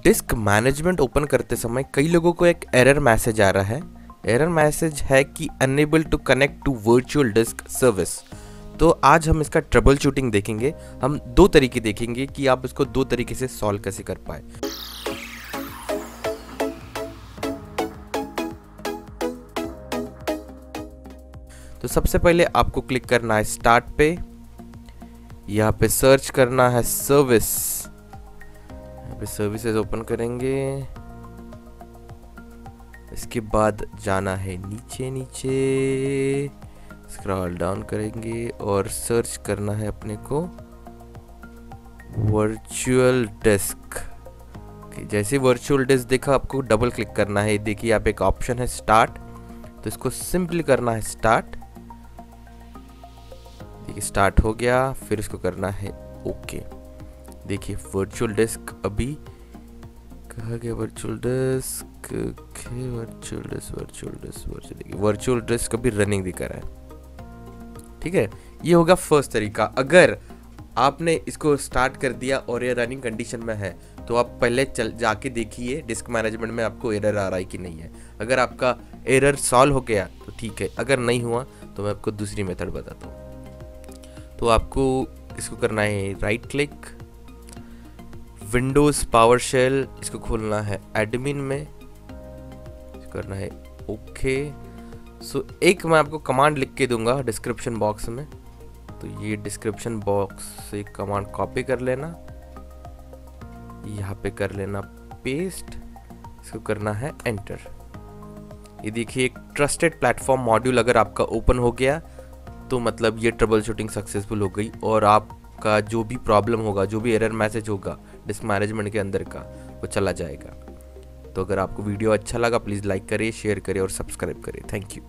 Disc management open करते समय कई लोगों को एक एरर मैसेज आ रहा है। एरर मैसेज है कि unable to connect to virtual disk service. तो आज हम इसका ट्रबल शूटिंग देखेंगे। हम दो तरीके देखेंगे कि आप इसको दो तरीके से सॉल्व कैसे कर पाए। तो सबसे पहले आपको क्लिक करना है स्टार्ट पे, यहाँ पे सर्च करना है सर्विस, यहाँ पे सर्विसेज ओपन करेंगे। इसके बाद जाना है नीचे नीचे, स्क्रॉल डाउन करेंगे और सर्च करना है अपने को वर्चुअल डिस्क। जैसे वर्चुअल डिस्क देखा आपको डबल क्लिक करना है। देखिए यहाँ पे एक ऑप्शन है स्टार्ट, तो इसको सिंपली करना है स्टार्ट। देखिए स्टार्ट हो गया, फिर इसको करना है ओके। देखिए वर्चुअल डिस्क अभी कहा गया, वर्चुअल डिस्क देखिए वर्चुअल डिस्क अभी रनिंग दिखा रहा है। ठीक है, ये होगा फर्स्ट तरीका। अगर आपने इसको स्टार्ट कर दिया और ये रनिंग कंडीशन में है तो आप पहले जाके देखिए डिस्क मैनेजमेंट में आपको एरर आ रहा है कि नहीं है। अगर आपका एरर सॉल्व हो गया तो ठीक है, अगर नहीं हुआ तो मैं आपको दूसरी मेथड बताता हूँ। तो आपको इसको करना है राइट क्लिक, विंडोज पावरशेल, इसको खोलना है एडमिन में, करना है ओके। सो एक मैं आपको कमांड लिख के दूंगा डिस्क्रिप्शन बॉक्स में, तो ये डिस्क्रिप्शन बॉक्स से कमांड कॉपी कर लेना, यहाँ पे कर लेना पेस्ट, इसको करना है एंटर। ये देखिए एक ट्रस्टेड प्लेटफॉर्म मॉड्यूल अगर आपका ओपन हो गया तो मतलब ये ट्रबल शूटिंग सक्सेसफुल हो गई और आपका जो भी प्रॉब्लम होगा, जो भी एरर मैसेज होगा डिस्क मैनेजमेंट के अंदर का, वो चला जाएगा। तो अगर आपको वीडियो अच्छा लगा प्लीज़ लाइक करिए, शेयर करिए और सब्सक्राइब करिए। Thank you.